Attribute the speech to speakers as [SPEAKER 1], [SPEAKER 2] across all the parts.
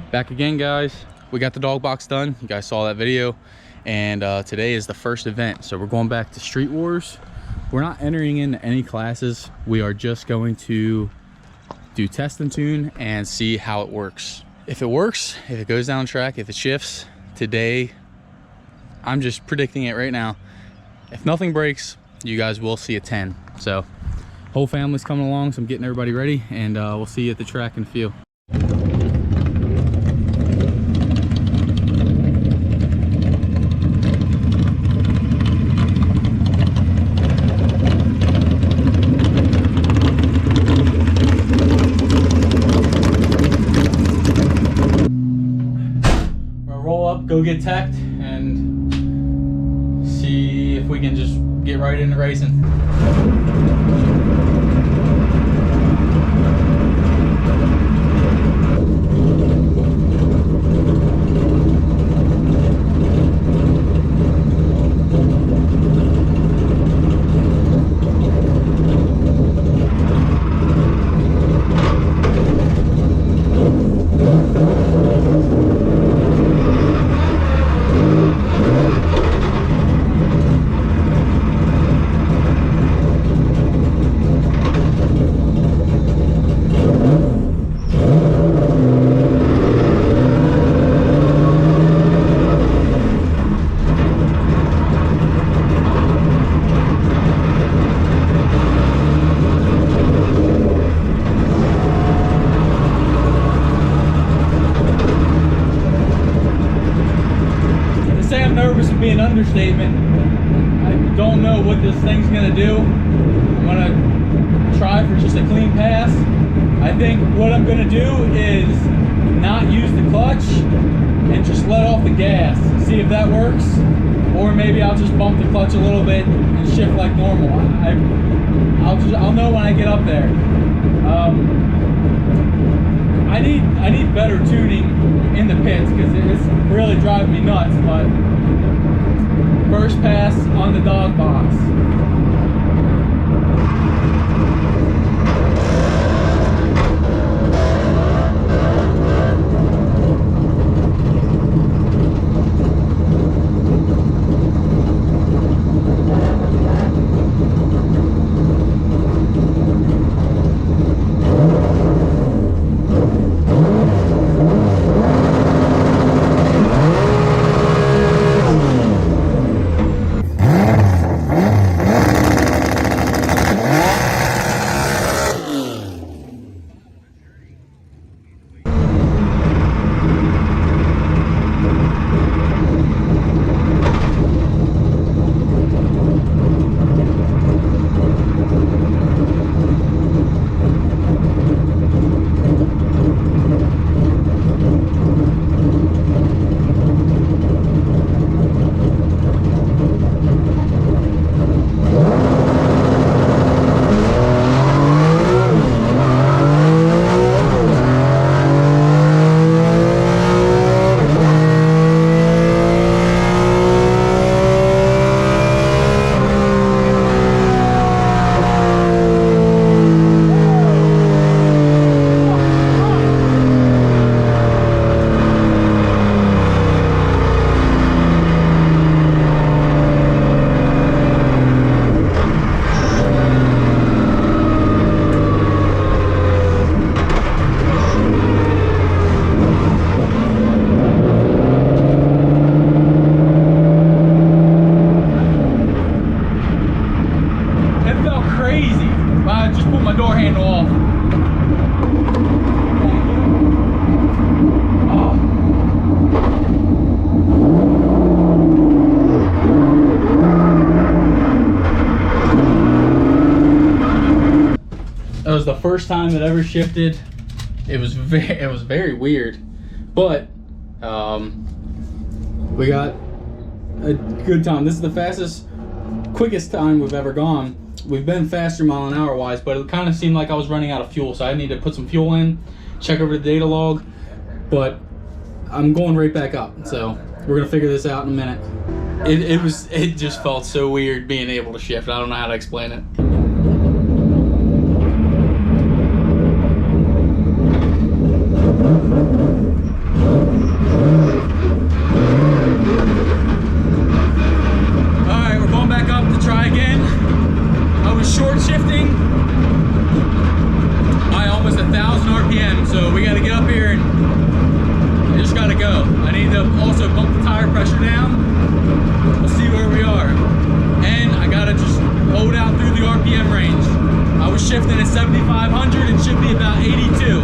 [SPEAKER 1] Back again, guys. We got the dog box done. You guys saw that video, and today is the first event, so we're going back to Street Wars. We're not entering into any classes. We are just going to do test and tune and see how it works. If it works, if it goes down track, if it shifts, today, I'm just predicting it right now. If nothing breaks, you guys will see a 10. So whole family's coming along, so I'm getting everybody ready, and we'll see you at the track in a few. Go get teched and see if we can just get right into racing. Nervous would be an understatement. I don't know what this thing's gonna do. I'm gonna try for just a clean pass. I think what I'm gonna do is not use the clutch and just let off the gas, see if that works, or maybe I'll just bump the clutch a little bit and shift like normal. I'll know when I get up there. I need better tuning in the pits because it's really driving me nuts. But first pass on the dog box. That was the first time that ever shifted. It was very weird, but we got a good time. This is the quickest time we've ever gone. We've been faster mile an hour wise, but it kind of seemed like I was running out of fuel, so I need to put some fuel in, check over the data log, but I'm going right back up, so we're gonna figure this out in a minute. It just felt so weird being able to shift. I don't know how to explain it. to also bump the tire pressure down. We'll see where we are. And I gotta just hold out through the RPM range. I was shifting at 7,500, it should be about 82.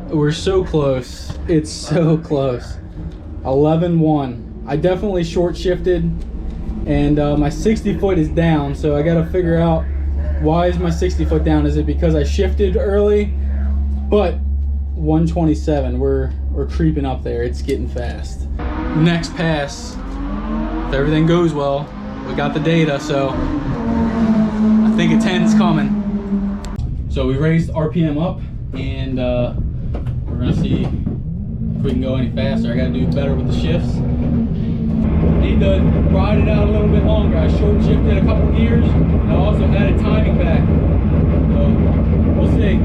[SPEAKER 1] We're so close. It's so close. 11.1. I definitely short shifted, and my 60 foot is down, so I gotta figure out why is my 60 foot down. Is it because I shifted early? But 127, we're creeping up there. It's getting fast. Next pass, if everything goes well, we got the data, so I think a 10's coming. So we raised RPM up, and we're gonna see if we can go any faster. I gotta do better with the shifts. Need to ride it out a little bit longer. I short shifted a couple gears, and I also added timing back. So we'll see.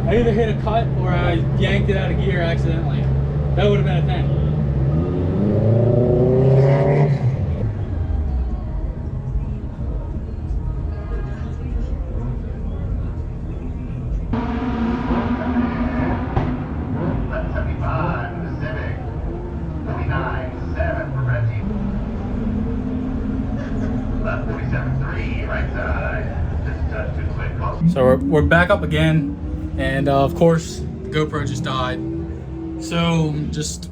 [SPEAKER 1] I either hit a cut or I yanked it out of gear accidentally. That would have been a 10. So we're back up again, and of course the GoPro just died. So just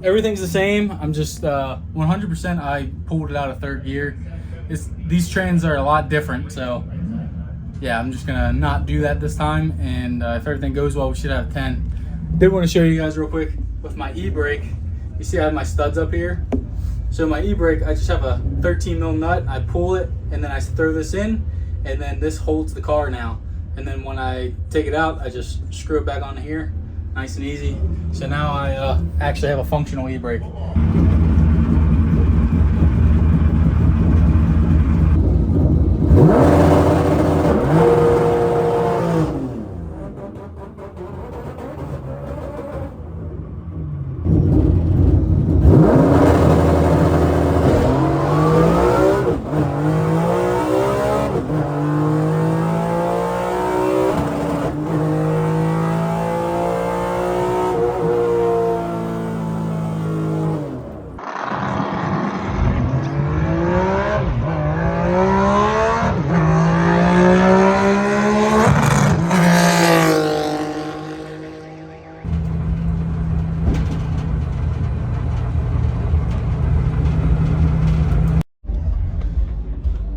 [SPEAKER 1] everything's the same. I'm just 100%. I pulled it out of third gear. These trans are a lot different, so yeah, I'm just gonna not do that this time. And if everything goes well, we should have a 10. Did want to show you guys real quick with my e-brake. You see I have my studs up here. So my e-brake, I just have a 13 mil nut. I pull it and then I throw this in, and then this holds the car now. And then when I take it out, I just screw it back onto here, nice and easy. So now I actually have a functional e-brake.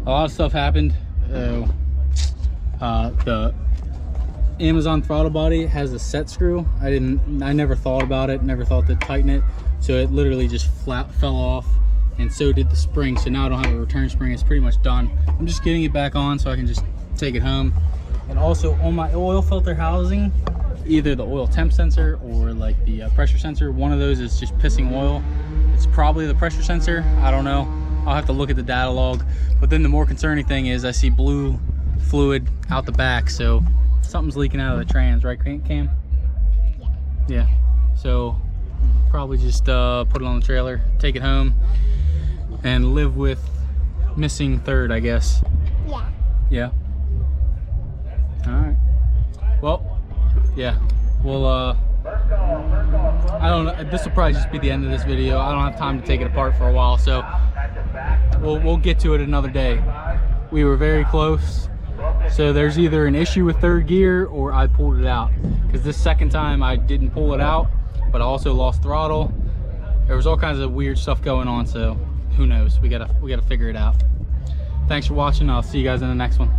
[SPEAKER 1] A lot of stuff happened. The Amazon throttle body has a set screw. I never thought about it, never thought to tighten it. So it literally just fell off, and so did the spring. So now I don't have a return spring. It's pretty much done. I'm just getting it back on so I can just take it home. And also on my oil filter housing, either the oil temp sensor or like the pressure sensor, one of those is just pissing oil. It's probably the pressure sensor, I don't know. I'll have to look at the data log. But then the more concerning thing is I see blue fluid out the back, so something's leaking out of the trans, right, Cam? Yeah. So probably just put it on the trailer, take it home, and live with missing third, I guess.
[SPEAKER 2] Yeah.
[SPEAKER 1] Yeah. All right. Well, yeah. Well, I don't know. This will probably just be the end of this video. I don't have time to take it apart for a while, so we'll get to it another day. We were very close. So there's either an issue with third gear or I pulled it out, because this second time I didn't pull it out, but I also lost throttle. There was all kinds of weird stuff going on, so who knows? We gotta figure it out. Thanks for watching. I'll see you guys in the next one.